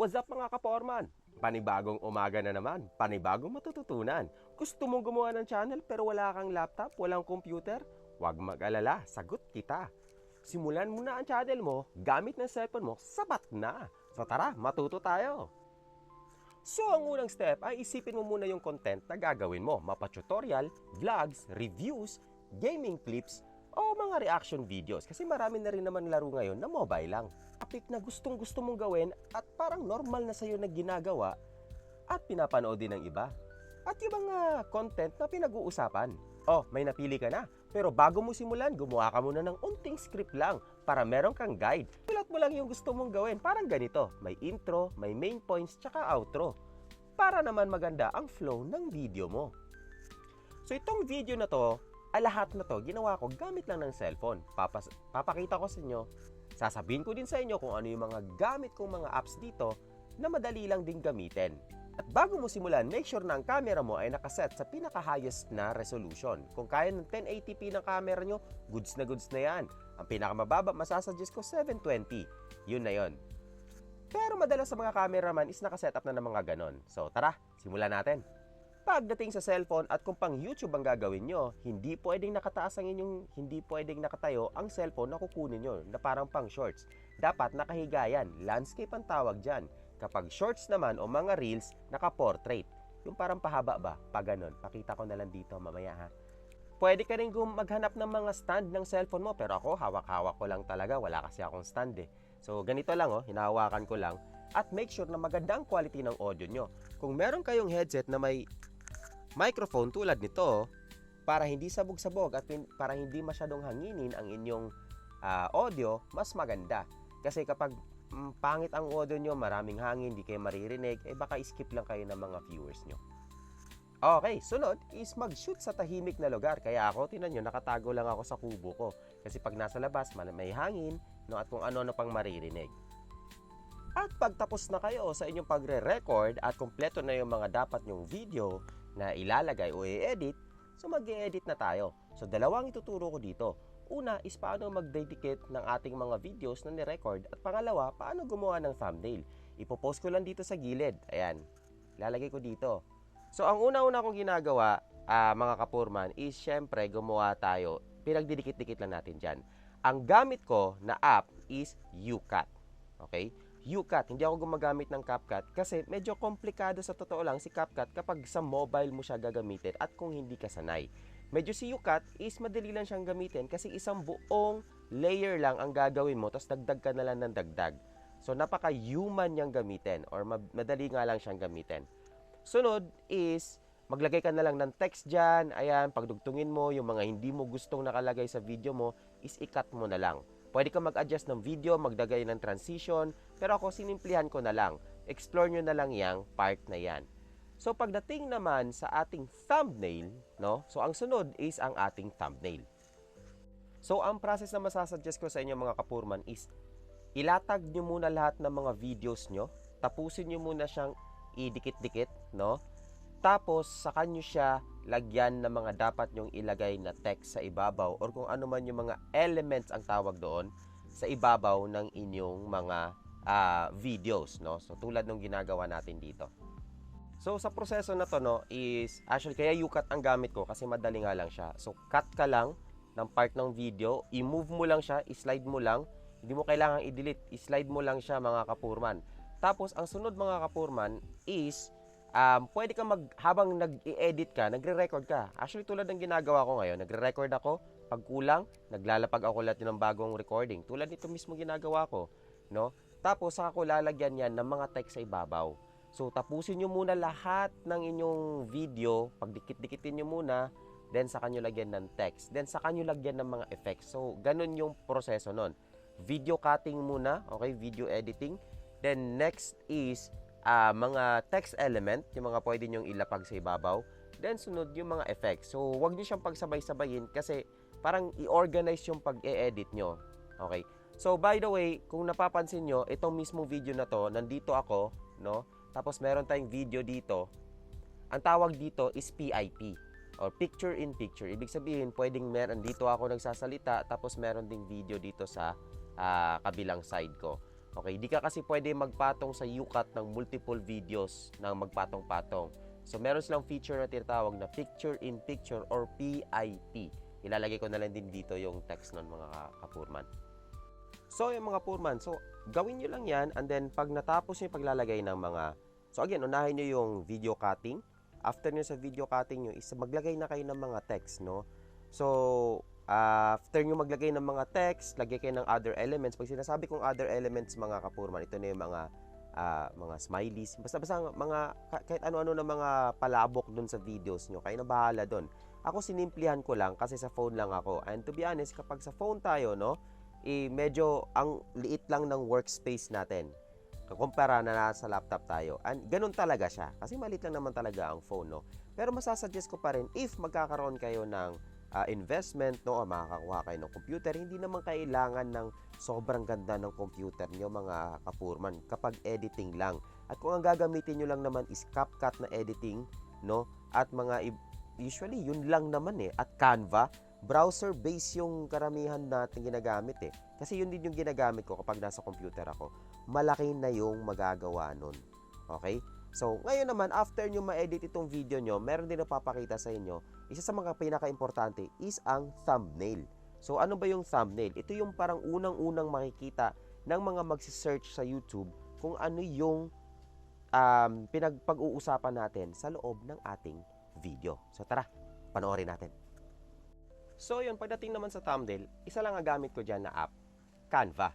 What's up mga kaporman? Panibagong umaga na naman, panibagong matututunan. Gusto mong gumawa ng channel pero wala kang laptop, walang computer? Huwag mag-alala, sagot kita. Simulan mo na ang channel mo, gamit ng cellphone mo, sapat na. So tara, matuto tayo. So ang unang step ay isipin mo muna yung content na gagawin mo. Mapa-tutorial, vlogs, reviews, gaming clips, o mga reaction videos. Kasi marami na rin naman laro ngayon na mobile lang. Topic na gustong gusto mong gawin at parang normal na sa'yo na ginagawa at pinapanood din ng iba. At yung mga content na pinag-uusapan. Oh, may napili ka na. Pero bago mo simulan, gumawa ka muna ng unting script lang para meron kang guide. Pilat mo lang yung gusto mong gawin. Parang ganito. May intro, may main points, tsaka outro. Para naman maganda ang flow ng video mo. So itong video na to, lahat na to, ginawa ko gamit lang ng cellphone. Papakita ko sa inyo, sasabihin ko din sa inyo kung ano yung mga gamit kong mga apps dito na madali lang din gamitin. At bago mo simulan, make sure na ang camera mo ay nakaset sa pinaka-highest na resolution. Kung kaya ng 1080p ng camera nyo, goods na yan. Ang pinakamababa, masasuggest ko 720. Yun na yun. Pero madalas sa mga cameraman is nakaset up na ng mga ganon. So tara, simulan natin. Pagdating sa cellphone at kung pang YouTube ang gagawin nyo, hindi pwedeng nakatayo ang cellphone na kukunin nyo na parang pang shorts. Dapat nakahiga yan, landscape ang tawag dyan. Kapag shorts naman o mga reels, naka-portrait. Yung parang pahaba ba? Pag ganon. Pakita ko na lang dito mamaya ha. Pwede ka rin maghanap ng mga stand ng cellphone mo, pero ako hawak-hawak ko lang talaga, wala kasi akong stand eh. So ganito lang oh, hinahawakan ko lang. At make sure na maganda ang quality ng audio nyo. Kung meron kayong headset na may microphone tulad nito, para hindi sabog-sabog at para hindi masyadong hanginin ang inyong audio, mas maganda. Kasi kapag pangit ang audio nyo, maraming hangin, hindi kayo maririnig, baka skip lang kayo ng mga viewers nyo. Okay, sunod is mag-shoot sa tahimik na lugar. Kaya ako, tinan nyo, nakatago lang ako sa kubo ko. Kasi pag nasa labas, may hangin, no, at kung ano-ano pang maririnig. At pagtapos na kayo sa inyong pagre-record at kompleto na yung mga dapat nyong video na ilalagay o i-edit, so mag-i-edit na tayo. So dalawang ituturo ko dito. Una is paano mag-dedicate ng ating mga videos na ni-record at pangalawa, paano gumawa ng thumbnail. Ipopost ko lang dito sa gilid. Ayan, lalagay ko dito. So ang una-una kong ginagawa, mga kapurman, is syempre gumawa tayo. Pinagdidikit-dikit lang natin dyan. Ang gamit ko na app is UCut. Okay? UCut, hindi ako gumagamit ng CapCut kasi medyo komplikado sa totoo lang si CapCut kapag sa mobile mo siya gagamitin at kung hindi ka sanay. Medyo si UCut is madali lang siyang gamitin kasi isang buong layer lang ang gagawin mo tapos dagdag ka na lang ng dagdag. So napaka-human niyang gamitin or madali nga lang siyang gamitin. Sunod is maglagay ka na lang ng text dyan. Ayan, pagdugtungin mo yung mga hindi mo gustong nakalagay sa video mo is i-cut mo na lang. Pwede ka mag-adjust ng video, magdagay ng transition, pero ako sinimplihan ko na lang. Explore nyo na lang yung part na yan. So pagdating naman sa ating thumbnail, no? So ang sunod is ang ating thumbnail. So ang process na masasuggest ko sa inyo mga kapurman is ilatag nyo muna lahat ng mga videos nyo, tapusin nyo muna siyang idikit-dikit, no? Tapos saka nyo siya lagyan ng mga dapat nyong ilagay na text sa ibabaw or kung ano man yung mga elements ang tawag doon sa ibabaw ng inyong mga videos, no? So tulad ng ginagawa natin dito. So sa proseso na to, no, is actually kaya UCut ang gamit ko kasi madali nga lang siya. So cut ka lang ng part ng video, i-move mo lang siya, i-slide mo lang, hindi mo kailangang i-delete, i-slide mo lang siya mga kapurman. Tapos ang sunod mga kapurman is pwede ka habang nag-i-edit ka, nagre-record ka. Actually, tulad ng ginagawa ko ngayon, nagre-record ako. Pag kulang, naglalapag ako lahat ng bagong recording. Tulad nito mismo ginagawa ko, no? Tapos, saka ko lalagyan yan ng mga text sa ibabaw. So, tapusin nyo muna lahat ng inyong video. Pagdikit-dikitin nyo muna, then saka nyo lagyan ng text. Then, saka nyo lagyan ng mga effects. So, ganun yung proseso nun. Video cutting muna, okay? Video editing. Then, next is mga text element, yung mga pwede nyong ilapag sa ibabaw. Then, sunod yung mga effects. So, wag nyo siyang pagsabay-sabayin kasi parang i-organize yung pag-e-edit nyo. Okay? So, by the way, kung napapansin nyo, itong mismo video na to, nandito ako, no? Tapos, meron tayong video dito. Ang tawag dito is PIP or Picture in Picture. Ibig sabihin, pwedeng dito ako nagsasalita, tapos meron ding video dito sa kabilang side ko. Okay, di ka kasi pwede magpatong sa UCAT ng multiple videos ng magpatong-patong. So, meron silang feature na tinatawag na picture-in-picture or PIP. Ilalagay ko na lang din dito yung text nun mga kapurman. So, yung mga purman, so, gawin nyo lang yan and then pag natapos nyo yung paglalagay ng mga, so again, unahin nyo yung video cutting. After nyo sa video cutting nyo, is maglagay na kayo ng mga text, no? So, after nyo maglagay ng mga text, lagay kayo ng other elements. Pag sinasabi kong other elements mga kapurman, ito na yung mga smileys. Basta mga kahit ano-ano na mga palabok dun sa videos nyo. Kayo na bahala dun. Ako sinimplihan ko lang kasi sa phone lang ako. And to be honest, kapag sa phone tayo, no, medyo ang liit lang ng workspace natin. Kumpara na nasa laptop tayo. And ganun talaga siya. Kasi maliit lang naman talaga ang phone, no. Pero masasuggest ko pa rin if magkakaroon kayo ng investment, no, makakakuha kayo ng computer, hindi naman kailangan ng sobrang ganda ng computer nyo mga kapurman kapag editing lang. At kung ang gagamitin nyo lang naman is CapCut na editing, no, at usually yun lang naman at Canva, browser based yung karamihan natin ginagamit Kasi yun din yung ginagamit ko kapag nasa computer ako. Malaki na yung magagawa nun. Okay? So, ngayon naman, after nyo ma-edit itong video nyo, meron din napapakita sa inyo. Isa sa mga pinaka-importante is ang thumbnail. So, ano ba yung thumbnail? Ito yung parang unang-unang makikita ng mga magsi-search sa YouTube kung ano yung pinagpag-uusapan natin sa loob ng ating video. So, tara, panoorin natin. So, yun, pagdating naman sa thumbnail, isa lang ang gamit ko dyan na app, Canva.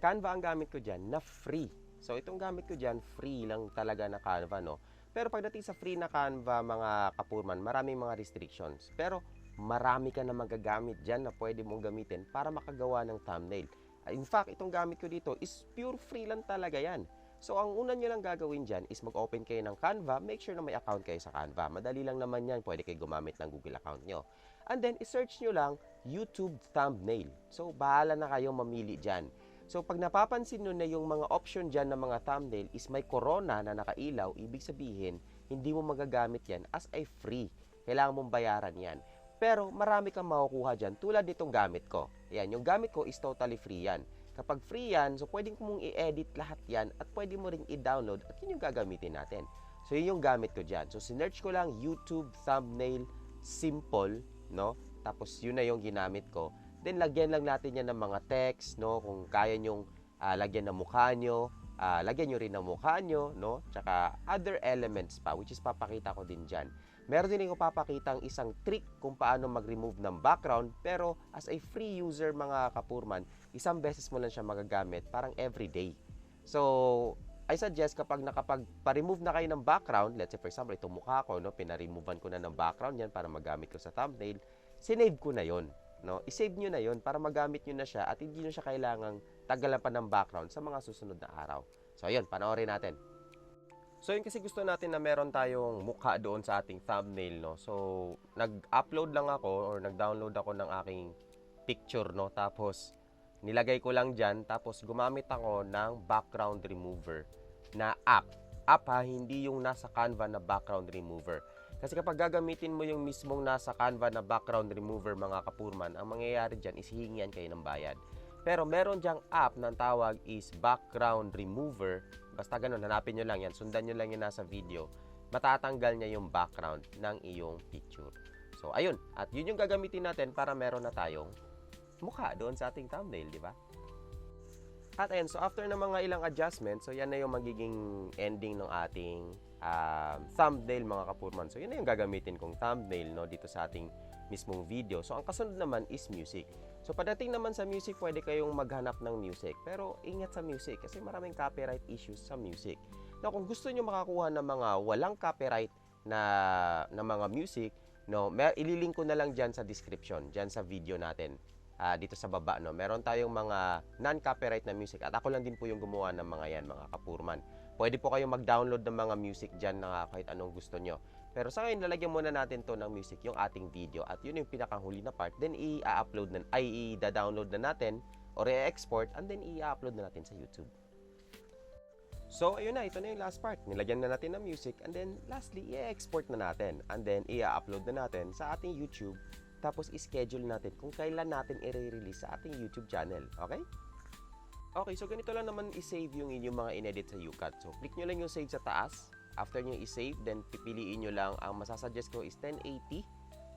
Canva ang gamit ko dyan na free. So, itong gamit ko dyan, free lang talaga na Canva, no? Pero pagdating sa free na Canva, mga kapurman, maraming mga restrictions. Pero, marami ka na magagamit dyan na pwede mong gamitin para makagawa ng thumbnail. In fact, itong gamit ko dito is pure free lang talaga yan. So, ang una nyo lang gagawin dyan is mag-open kayo ng Canva. Make sure na may account kayo sa Canva. Madali lang naman yan. Pwede kayo gumamit ng Google account nyo. And then, isearch nyo lang YouTube thumbnail. So, bahala na kayong mamili dyan. So, pag napapansin nyo na yung mga option dyan ng mga thumbnail is may corona na nakailaw, ibig sabihin, hindi mo magagamit yan as a free. Kailangan mong bayaran yan. Pero, marami kang makukuha dyan tulad nitong gamit ko. Ayan, yung gamit ko is totally free yan. Kapag free yan, so pwedeng mong i-edit lahat yan at pwede mo ring i-download at yun yung gagamitin natin. So, yun yung gamit ko dyan. So, sinerch ko lang YouTube thumbnail simple, no? Tapos, yun na yung ginamit ko. Then, lagyan lang natin yan ng mga text, no? Kung kaya nyong lagyan ng mukha nyo, lagyan nyo rin ng mukha nyo, no? Tsaka, other elements pa, which is papakita ko din dyan. Meron din ako papakitang isang trick kung paano mag-remove ng background, pero as a free user, mga kapurman, isang beses mo lang siya magagamit, parang everyday. So, I suggest kapag nakapag-remove na kayo ng background, let's say for example, itong mukha ko, no? Pina-removean ko na ng background yan para magamit ko sa thumbnail, sinave ko na yon. No, i-save nyo na yon para magamit nyo na siya at hindi nyo siya kailangang tagalan pa ng background sa mga susunod na araw. So, ayun, panoorin natin. So, yun kasi gusto natin na meron tayong mukha doon sa ating thumbnail, no? So, nag-upload lang ako or nag-download ako ng aking picture, no? Tapos, nilagay ko lang dyan. Tapos, gumamit ako ng background remover na app. App ha, hindi yung nasa Canva na background remover. Kasi kapag gagamitin mo yung mismong nasa Canva na background remover, mga kapurman, ang mangyayari dyan is hihingian kayo ng bayad. Pero meron dyang app na tawag is background remover. Basta ganun, hanapin nyo lang yan. Sundan nyo lang yung nasa video. Matatanggal niya yung background ng iyong picture. So, ayun. At yun yung gagamitin natin para meron na tayong mukha doon sa ating thumbnail, di ba? At ayun, so after ng mga ilang adjustments, so yan na yung magiging ending ng ating thumbnail, mga kapurman. So, yun na yung gagamitin kong thumbnail, no, dito sa ating mismong video. So, ang kasunod naman is music. So, pagdating naman sa music, pwede kayong maghanap ng music. Pero, ingat sa music kasi maraming copyright issues sa music. Now, kung gusto nyo makakuha ng mga walang copyright na mga music, no, ililink ko na lang dyan sa description, dyan sa video natin. Dito sa baba, no, meron tayong mga non-copyright na music. At ako lang din po yung gumawa ng mga yan, mga kapurman. Pwede po kayong mag-download ng mga music dyan na kahit anong gusto nyo. Pero sa ngayon, lalagyan muna natin to ng music, yung ating video. At yun yung pinakahuli na part. Then, i-download na natin or i-export and then i-upload na natin sa YouTube. So, ayun na. Ito na yung last part. Nilagyan na natin ng music and then lastly, i-export na natin. And then, i-upload na natin sa ating YouTube. Tapos, i-schedule natin kung kailan natin i-release sa ating YouTube channel. Okay? Okay, so ganito lang naman i-save yung inyong mga inedit sa UCAT. So, click nyo lang yung save sa taas. After nyo i-save, then pipiliin nyo lang. Ang masasuggest ko is 1080,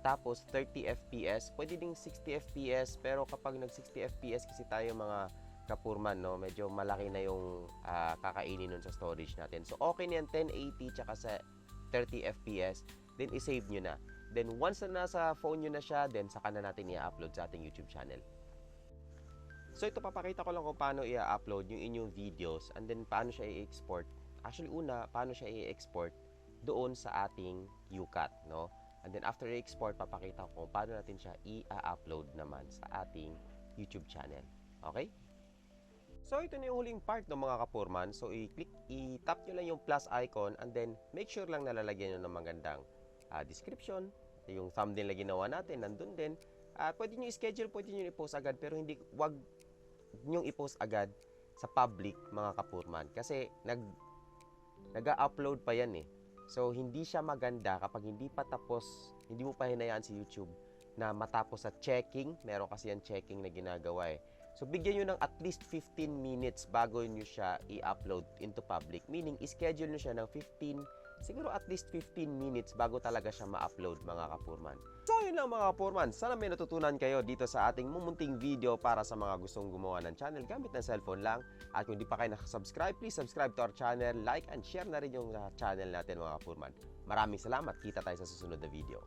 tapos 30 FPS. Pwede ding 60 FPS, pero kapag nag 60 FPS kasi tayo mga kapurman, no, medyo malaki na yung kakainin nun sa storage natin. So, okay na yan, 1080 tsaka sa 30 FPS, then i-save nyo na. Then, once na nasa phone nyo na siya, then saka na natin i-upload sa ating YouTube channel. So ito, papakita ko lang kung paano i-upload yung inyong videos and then paano siya i-export. Actually, una, paano siya i-export doon sa ating UCAT, no? And then after i-export, papakita ko kung paano natin siya i-upload naman sa ating YouTube channel. Okay? So ito na yung huling part ng mga kapurman. So i-tap nyo lang yung plus icon and then make sure lang nalalagyan nyo ng magandang description. Yung thumbnail na ginawa natin, nandun din. Pwede nyo i-schedule, pwede nyo i-post agad, pero wag nyong i-post agad sa public, mga kapurman, kasi nag-upload pa yan eh. So hindi siya maganda kapag hindi pa tapos, hindi mo pa hinayaan si YouTube na matapos sa checking. Meron kasi yan checking na ginagawa eh. So bigyan nyo ng at least 15 minutes bago nyo siya i-upload into public, meaning i-schedule nyo siya ng 15, siguro at least 15 minutes bago talaga siya ma-upload, mga kapurman. So yun lang, mga kapurman, sana may natutunan kayo dito sa ating mumunting video para sa mga gustong gumawa ng channel gamit ng cellphone lang. At kung di pa kayo nakasubscribe, please subscribe to our channel, like and share na rin yung channel natin, mga kapurman. Maraming salamat, kita tayo sa susunod na video.